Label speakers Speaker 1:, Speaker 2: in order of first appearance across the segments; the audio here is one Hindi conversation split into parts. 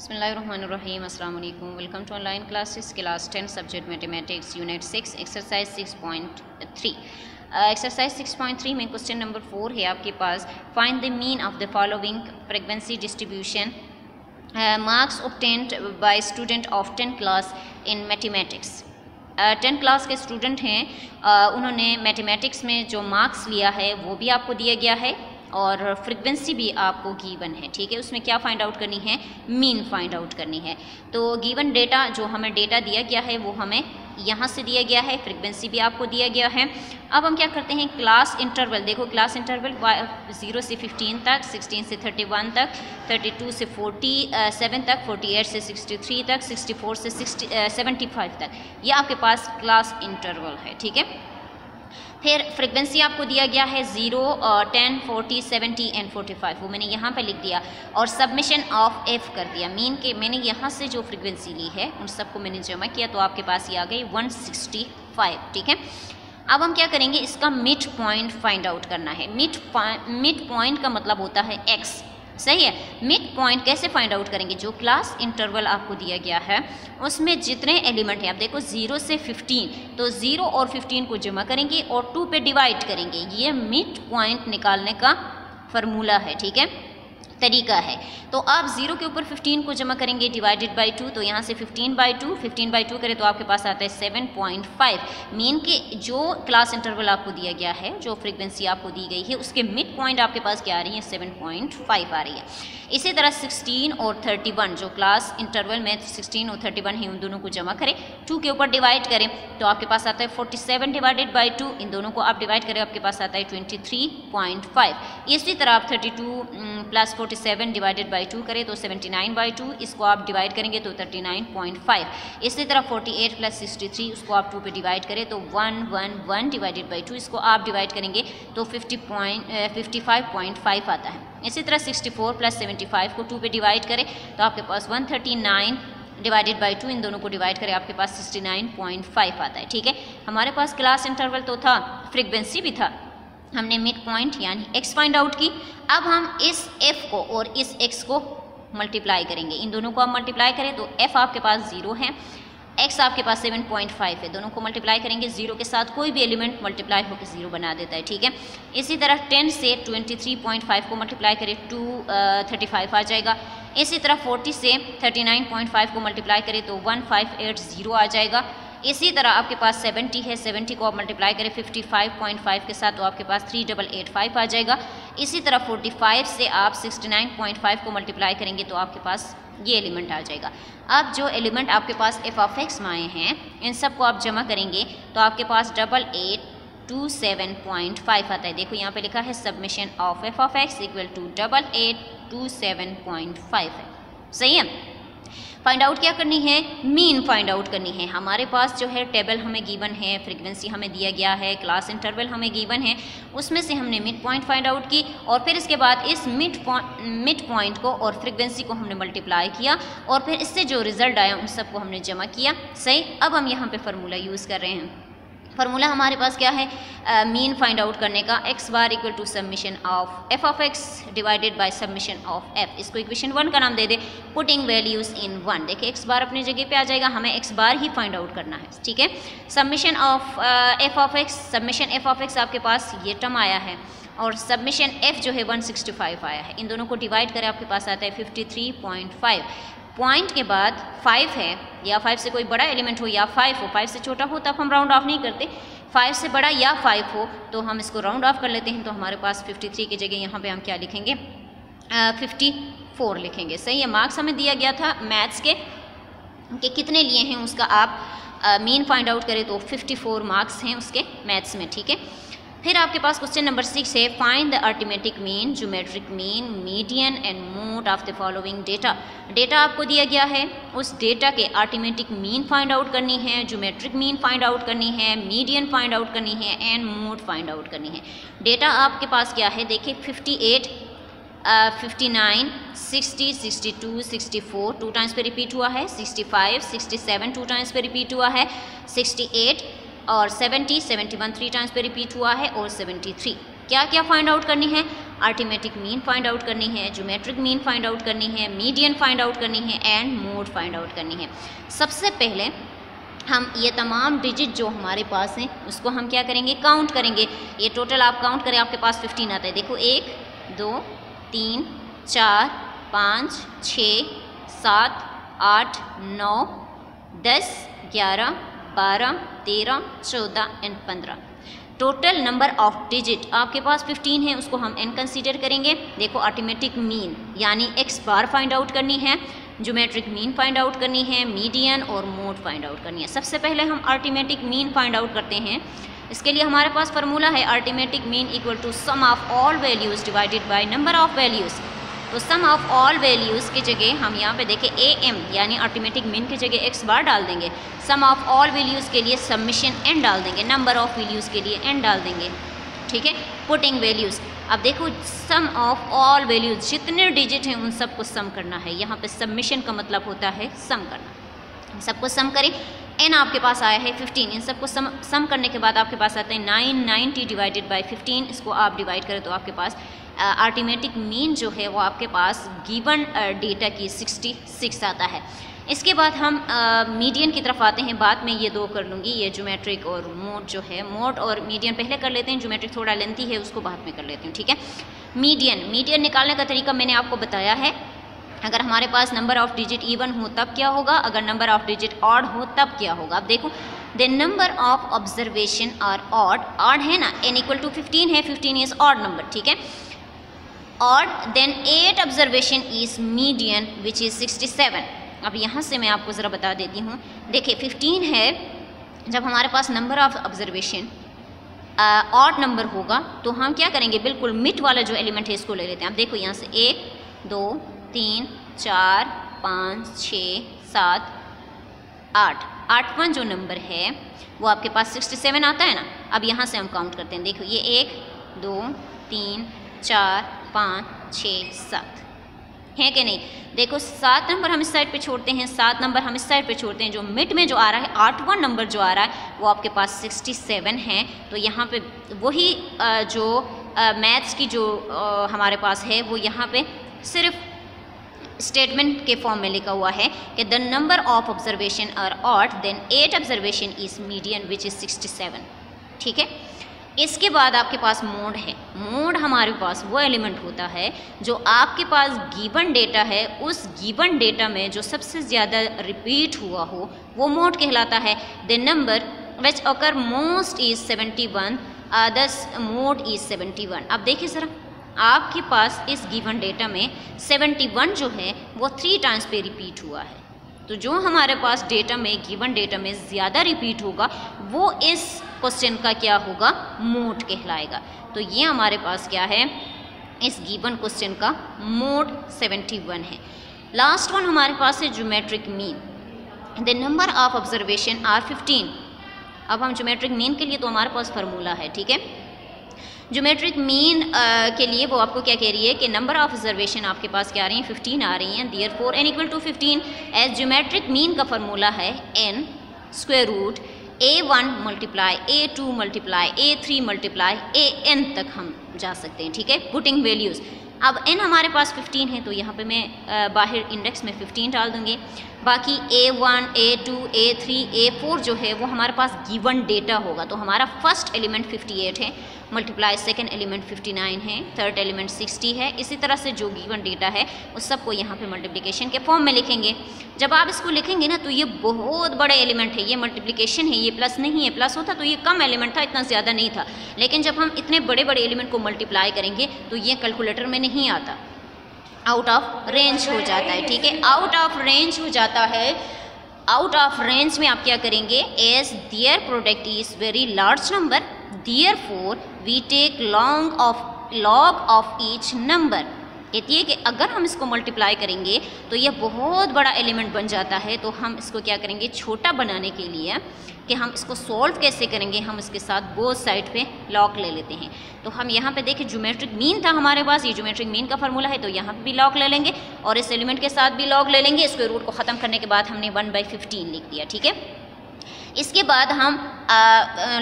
Speaker 1: बिस्मिल्लाहिर्रहमानिर्रहीम अस्सलाम वालेकुम। Welcome to online classes class 10 subject mathematics unit 6 exercise 6.3। Exercise 6.3 में क्वेश्चन नंबर 4 है आपके पास। Find the mean of the following frequency distribution marks obtained by student of 10 class in mathematics. 10 class के स्टूडेंट हैं, उन्होंने मैथमेटिक्स में जो मार्क्स लिया है वो भी आपको दिया गया है और फ्रीक्वेंसी भी आपको गिवन है। ठीक है, उसमें क्या फाइंड आउट करनी है? मीन फाइंड आउट करनी है। तो गिवन डेटा जो हमें डेटा दिया गया है वो हमें यहाँ से दिया गया है, फ्रीक्वेंसी भी आपको दिया गया है। अब हम क्या करते हैं, क्लास इंटरवल देखो, क्लास इंटरवल 0 से 15 तक, 16 से 31 तक, 32 से 47 तक, 48 से 63 तक, 64 से 75 तक, ये आपके पास क्लास इंटरवल है। ठीक है, फिर फ्रीक्वेंसी आपको दिया गया है 0, 10, 40, 70 एंड 45, वो मैंने यहाँ पे लिख दिया और सबमिशन ऑफ एफ कर दिया। मीन के मैंने यहाँ से जो फ्रीक्वेंसी ली है उन सबको मैंने जमा किया तो आपके पास ये आ गई 165। ठीक है, अब हम क्या करेंगे, इसका मिड पॉइंट फाइंड आउट करना है। मिड पॉइंट का मतलब होता है एक्स, सही है। मिड पॉइंट कैसे फाइंड आउट करेंगे? जो क्लास इंटरवल आपको दिया गया है उसमें जितने एलिमेंट हैं, आप देखो 0 से 15, तो 0 और 15 को जमा करेंगे और 2 पे डिवाइड करेंगे। ये मिड पॉइंट निकालने का फार्मूला है। ठीक है, तरीका है। तो आप 0 के ऊपर 15 को जमा करेंगे डिवाइडेड बाई 2, तो यहाँ से 15/2 करें तो आपके पास आता है 7.5। मीन के जो क्लास इंटरवल आपको दिया गया है, जो फ्रीक्वेंसी आपको दी गई है, उसके मिड पॉइंट आपके पास क्या आ रही है? 7.5 आ रही है। इसी तरह 16 और 31, जो क्लास इंटरवल में 16 और 31 है, उन दोनों को जमा करें, 2 के ऊपर डिवाइड करें तो आपके पास आता है 47 डिवाइडेड बाई 2, इन दोनों को आप डिवाइड करें आपके पास आता है 23.5। इसी तरह आप 32 प्लस 47 डिवाइडेड बाई 2 करें तो 79/2, इसको आप डिवाइड करेंगे तो 39.5। इसी तरह 48 प्लस 63, उसको आप 2 पे डिवाइड करें तो 111 डिवाइडेड बाई 2, इसको आप डिवाइड करेंगे तो 55.5 आता है। इसी तरह 64 प्लस 75 को 2 पे डिवाइड करें तो आपके पास 139 डिवाइडेड बाई 2, इन दोनों को डिवाइड करें आपके पास 69.5 आता है। ठीक है, हमारे पास क्लास इंटरवल तो था, फ्रीक्वेंसी भी था, हमने मिड पॉइंट यानी x फाइंड आउट की। अब हम इस f को और इस x को मल्टीप्लाई करेंगे, इन दोनों को आप मल्टीप्लाई करें तो f आपके पास 0 है, x आपके पास 7.5 है, दोनों को मल्टीप्लाई करेंगे 0 के साथ, कोई भी एलिमेंट मल्टीप्लाई होकर 0 बना देता है। ठीक है, इसी तरह 10 से 23.5 को मल्टीप्लाई करें 235 आ जाएगा। इसी तरह 40 से 39.5 को मल्टीप्लाई करें तो 1580 आ जाएगा। इसी तरह आपके पास 70 है, 70 को आप मल्टीप्लाई करें 55.5 के साथ तो आपके पास 3885 आ जाएगा। इसी तरह 45 से आप 69.5 को मल्टीप्लाई करेंगे तो आपके पास ये एलिमेंट आ जाएगा। अब जो एलिमेंट आपके पास f(x) में आए हैं, इन सब को आप जमा करेंगे तो आपके पास 8827.5 आता है। देखो यहाँ पे लिखा है submission of f(x) equal to 8827.5 है, सही है। फाइंड आउट क्या करनी है? मीन फाइंड आउट करनी है। हमारे पास जो है टेबल हमें गिवन है, फ्रीक्वेंसी हमें दिया गया है, क्लास इंटरवल हमें गिवन है, उसमें से हमने मिड पॉइंट फाइंड आउट की और फिर इसके बाद इस मिड पॉइंट को और फ्रीक्वेंसी को हमने मल्टीप्लाई किया और फिर इससे जो रिजल्ट आया उन सबको हमने जमा किया, सही। अब हम यहाँ पे फार्मूला यूज़ कर रहे हैं। फार्मूला हमारे पास क्या है मीन फाइंड आउट करने का? x bar equal to submission of f(x) divided by submission of f। इसको इक्वेशन 1 का नाम दे दे, पुटिंग वैल्यूज इन 1। देखिए x बार अपनी जगह पे आ जाएगा, हमें x बार ही फाइंड आउट करना है। ठीक है, submission of f(x), submission f(x) आपके पास ये टर्म आया है और सबमिशन f जो है 165 आया है। इन दोनों को डिवाइड करें आपके पास आता है 53.5। पॉइंट के बाद 5 है, या 5 से कोई बड़ा एलिमेंट हो या 5 हो, 5 से छोटा हो तब हम राउंड ऑफ नहीं करते, 5 से बड़ा या 5 हो तो हम इसको राउंड ऑफ कर लेते हैं। तो हमारे पास 53 की जगह यहाँ पे हम क्या लिखेंगे? 54 लिखेंगे, सही है। मार्क्स हमें दिया गया था मैथ्स के कि कितने लिए हैं उसका आप मीन फाइंड आउट करें तो 54 मार्क्स हैं उसके मैथ्स में। ठीक है, फिर आपके पास क्वेश्चन नंबर 6 है, find the arithmetic mean, geometric mean, median and mode of the following data. Data आपको दिया गया है, उस डेटा के अरिथमेटिक मीन फाइंड आउट करनी है, ज्योमेट्रिक मीन फाइंड आउट करनी है, मीडियन फाइंड आउट करनी है एंड मोड फाइंड आउट करनी है। डेटा आपके पास क्या है? देखिए 58, 59, 60, 62, 64 2 टाइम्स पे रिपीट हुआ है, 65, 67 2 टाइम्स पे रिपीट हुआ है, 68 और 70, 71 3 टाइम्स पे रिपीट हुआ है और 73। क्या क्या फाइंड आउट करनी है? अर्थमेटिक मीन फाइंड आउट करनी है, ज्योमेट्रिक मीन फाइंड आउट करनी है, मीडियन फाइंड आउट करनी है एंड मोड फाइंड आउट करनी है। सबसे पहले हम ये तमाम डिजिट जो हमारे पास हैं उसको हम क्या करेंगे, काउंट करेंगे। ये टोटल आप काउंट करें, आपके पास 15 आता है। देखो 1 2 3 4 5 6 7 8 9 10 11 12 13 14 and 15। Total number of digit आपके पास 15 है, उसको हम n कंसीडर करेंगे। देखो अर्थमेटिक मीन यानी x बार फाइंड आउट करनी है, ज्योमेट्रिक मीन फाइंड आउट करनी है, मीडियन और मोड फाइंड आउट करनी है। सबसे पहले हम अर्थमेटिक मीन फाइंड आउट करते हैं। इसके लिए हमारे पास फार्मूला है arithmetic mean equal to sum of all values divided by number of values. तो सम ऑफ ऑल वैल्यूज़ की जगह हम यहाँ पे देखें am यानी अर्थमेटिक मीन की जगह x बार डाल देंगे। सम ऑफ ऑल वैल्यूज़ के लिए सबमिशन n डाल देंगे, नंबर ऑफ वैल्यूज़ के लिए n डाल देंगे। ठीक है, पुटिंग वैल्यूज़। अब देखो सम ऑफ ऑल वैल्यूज़, जितने डिजिट हैं उन सबको सम करना है। यहाँ पे सबमिशन का मतलब होता है सम करना। सबको सम करें, n आपके पास आया है 15। इन सबको सम करने के बाद आपके पास आता है 990 डिवाइडेड बाई 15। इसको आप डिवाइड करें तो आपके पास अर्थमेटिक मीन जो है वो आपके पास गिवन डेटा की 66 आता है। इसके बाद हम मीडियन की तरफ आते हैं। बाद में ये दो कर लूँगी, ये ज्योमेट्रिक और मोड जो है, मोड और मीडियन पहले कर लेते हैं, ज्योमेट्रिक थोड़ा लेंथी है उसको बाद में कर लेती हूँ। ठीक है, मीडियन निकालने का तरीका मैंने आपको बताया है। अगर हमारे पास नंबर ऑफ डिजिट इवन हो तब क्या होगा, अगर नंबर ऑफ डिजिट ऑड हो तब क्या होगा। अब देखो the number of observation are odd है ना, n इक्वल टू 15 है, 15 इज ऑड नंबर। ठीक है, odd then 8 observation is median which is 67। अब यहाँ से मैं आपको ज़रा बता देती हूँ। देखिए 15 है, जब हमारे पास number of observation odd number होगा तो हम क्या करेंगे, बिल्कुल मिड वाला जो एलिमेंट है इसको ले लेते हैं। अब देखो यहाँ से 1 2 3 4 5 6 7 8, 8वां जो नंबर है वो आपके पास 67 आता है ना। अब यहाँ से हम काउंट करते हैं। देखो ये 1 2 3 4 5 6 7 है कि नहीं। देखो 7 नंबर हम इस साइड पे छोड़ते हैं, 7 नंबर हम इस साइड पे छोड़ते हैं। जो मिड में जो आ रहा है 8वां नंबर जो आ रहा है वो आपके पास 67 है। तो यहाँ पे वही जो मैथ्स की जो हमारे पास है वो यहाँ पे सिर्फ स्टेटमेंट के फॉर्म में लिखा हुआ है कि the number of observation are odd then 8 observation is median which is 67। ठीक है, इसके बाद आपके पास मोड है। मोड हमारे पास वो एलिमेंट होता है जो आपके पास गिवन डेटा है, उस गिवन डेटा में जो सबसे ज़्यादा रिपीट हुआ हो वो मोड कहलाता है। The number which occur most is 71, दस मोड इज़ 71। अब देखिए ज़रा, आपके पास इस गिवन डेटा में 71 जो है वो 3 टाइम्स पे रिपीट हुआ है। तो जो हमारे पास डेटा में, गिवन डेटा में ज़्यादा रिपीट होगा वो इस क्वेश्चन का क्या होगा, मोड कहलाएगा। तो ये हमारे पास क्या है, इस गिवन क्वेश्चन का मोड 71 है। लास्ट वन हमारे पास है geometric mean. The number of observation are 15। अब हम ज्योमेट्रिक मीन के लिए तो हमारे पास फार्मूला है। ठीक है, ज्योमेट्रिक मीन के लिए वो आपको क्या कह रही है कि नंबर ऑफ ऑब्जर्वेशन आपके पास क्या आ रही हैं, 15 आ रही हैं। Therefore n equal to 15 as geometric mean का फार्मूला है n square root a1 multiply a2 multiply a3 multiply an तक हम जा सकते हैं। ठीक है, पुटिंग वैल्यूज़। अब n हमारे पास 15 है तो यहाँ पे मैं बाहर इंडेक्स में 15 डाल दूँगी। बाकी a1 a2 a3 a4 जो है वो हमारे पास गिवन डेटा होगा। तो हमारा फर्स्ट एलिमेंट 58 है, मल्टीप्लाई सेकंड एलिमेंट 59 है, थर्ड एलिमेंट 60 है। इसी तरह से जो गिवन डेटा है उस सबको यहाँ पे मल्टीप्लिकेशन के फॉर्म में लिखेंगे। जब आप इसको लिखेंगे ना तो ये बहुत बड़े एलिमेंट है, ये मल्टीप्लिकेशन है, ये प्लस नहीं है। प्लस होता तो ये कम एलिमेंट था, इतना ज़्यादा नहीं था। लेकिन जब हम इतने बड़े बड़े एलिमेंट को मल्टीप्लाई करेंगे तो ये कैलकुलेटर में नहीं आता, आउट ऑफ रेंज हो जाता है। ठीक है, आउट ऑफ रेंज हो जाता है। आउट ऑफ रेंज में आप क्या करेंगे, as their product is very large number therefore we take log of each number. कहती है कि अगर हम इसको मल्टीप्लाई करेंगे तो यह बहुत बड़ा एलिमेंट बन जाता है। तो हम इसको क्या करेंगे, छोटा बनाने के लिए कि हम इसको सॉल्व कैसे करेंगे, हम इसके साथ बोथ साइड पे लॉग ले लेते हैं। तो हम यहाँ पे देखें ज्योमेट्रिक मीन था हमारे पास, ये ज्योमेट्रिक मीन का फार्मूला है, तो यहाँ पे भी लॉग ले लेंगे और इस एलिमेंट के साथ भी लॉग ले लेंगे। इसको रूट को ख़त्म करने के बाद हमने 1/15 लिख दिया। ठीक है, इसके बाद हम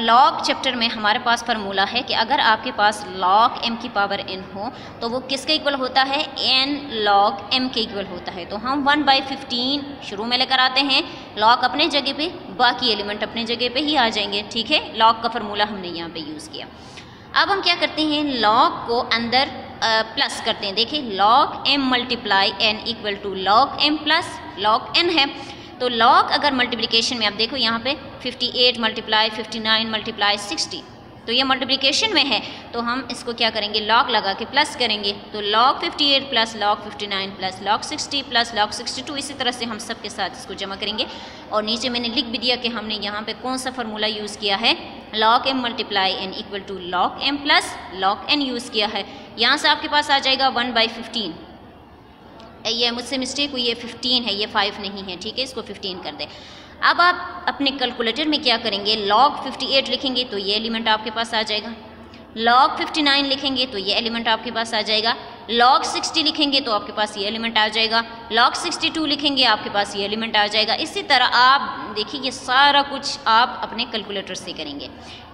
Speaker 1: लॉग चैप्टर में हमारे पास फार्मूला है कि अगर आपके पास log m की पावर n हो तो वो किसके इक्वल होता है, n log m के इक्वल होता है। तो हम 1/15 शुरू में लेकर आते हैं, log अपने जगह पे, बाकी एलिमेंट अपने जगह पे ही आ जाएंगे, ठीक है। log का फार्मूला हमने यहाँ पे यूज़ किया। अब हम क्या करते हैं, log को अंदर प्लस करते हैं। देखिए log m multiply n equal to log m plus log n है। तो log अगर मल्टीप्लिकेशन में आप देखो यहाँ पे 58 मल्टीप्लाई 59 मल्टीप्लाई 60, तो ये मल्टीप्लिकेशन में है, तो हम इसको क्या करेंगे, log लगा के प्लस करेंगे। तो log 58 plus log 59 plus log 60 plus log 62, इसी तरह से हम सब के साथ इसको जमा करेंगे। और नीचे मैंने लिख भी दिया कि हमने यहाँ पे कौन सा फार्मूला यूज़ किया है, log m multiply n equal to log m plus log n use किया है। यहाँ से आपके पास आ जाएगा 1/15, ये मुझसे मिस्टेक हुई है, 15 है, ये 5 नहीं है, ठीक है, इसको 15 कर दे। अब आप अपने कैलकुलेटर में क्या करेंगे, log 58 लिखेंगे तो ये एलिमेंट आपके पास आ जाएगा, log 59 लिखेंगे तो ये एलिमेंट आपके पास आ जाएगा, log 60 लिखेंगे तो आपके पास ये एलिमेंट आ जाएगा, log 62 लिखेंगे आपके पास ये एलिमेंट आ जाएगा। इसी तरह आप देखिए ये सारा कुछ आप अपने कैलकुलेटर से करेंगे।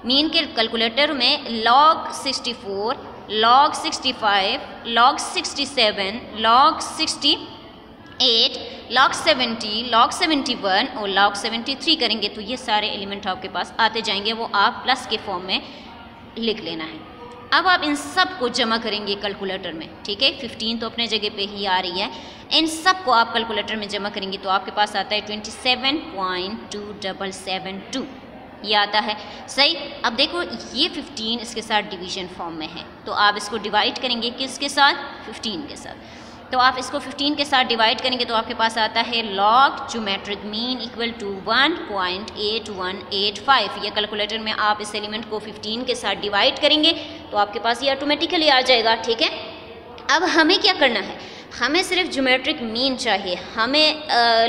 Speaker 1: मीन के कैलकुलेटर में log 64, log 65, log 67, log 68, log 70, log 71 और log 73 करेंगे तो ये सारे एलिमेंट आपके पास आते जाएंगे, वो आप प्लस के फॉर्म में लिख लेना है। अब आप इन सब को जमा करेंगे कैलकुलेटर में, ठीक है, 15 तो अपने जगह पे ही आ रही है, इन सब को आप कैलकुलेटर में जमा करेंगे तो आपके पास आता है 27.2772, ये आता है, सही। अब देखो ये 15 इसके साथ डिवीजन फॉर्म में है, तो आप इसको डिवाइड करेंगे किसके साथ, 15 के साथ। तो आप इसको 15 के साथ डिवाइड करेंगे तो आपके पास आता है log geometric mean equal to 1.8185। ये कैलकुलेटर में आप इस एलिमेंट को 15 के साथ डिवाइड करेंगे तो आपके पास ये ऑटोमेटिकली आ जाएगा, ठीक है। अब हमें क्या करना है, हमें सिर्फ ज्योमेट्रिक मीन चाहिए, हमें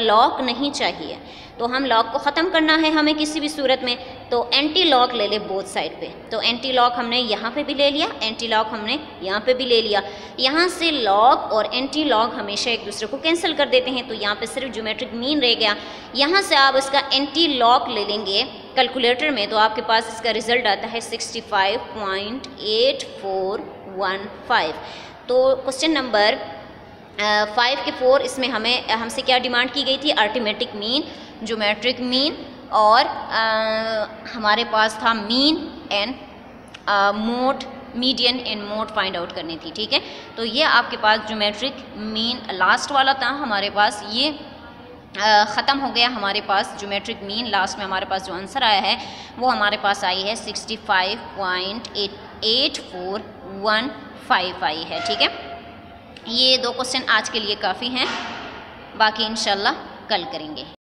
Speaker 1: log नहीं चाहिए। तो हम log को ख़त्म करना है हमें किसी भी सूरत में, तो एंटी log ले ले बोथ साइड पे। तो एंटी log हमने यहाँ पे भी ले लिया, एंटी log हमने यहाँ पे भी ले लिया। यहाँ से log और एंटी log हमेशा एक दूसरे को कैंसिल कर देते हैं, तो यहाँ पे सिर्फ ज्योमेट्रिक मीन रह गया। यहाँ से आप इसका एंटी log ले लेंगे कैलकुलेटर में तो आपके पास इसका रिजल्ट आता है 65.8415। तो क्वेश्चन नंबर 5 के 4 इसमें हमसे क्या डिमांड की गई थी, अरिथमेटिक मीन, ज्योमेट्रिक मीन और हमारे पास था mean and mode, median and mode find out करनी थी, ठीक है। तो ये आपके पास ज्योमेट्रिक मीन लास्ट वाला था हमारे पास, ये ख़त्म हो गया हमारे पास ज्योमेट्रिक मीन। लास्ट में हमारे पास जो आंसर आया है वो हमारे पास आई है 65.8415 आई है, ठीक है। ये 2 क्वेश्चन आज के लिए काफ़ी हैं, बाकी इंशाल्लाह कल करेंगे।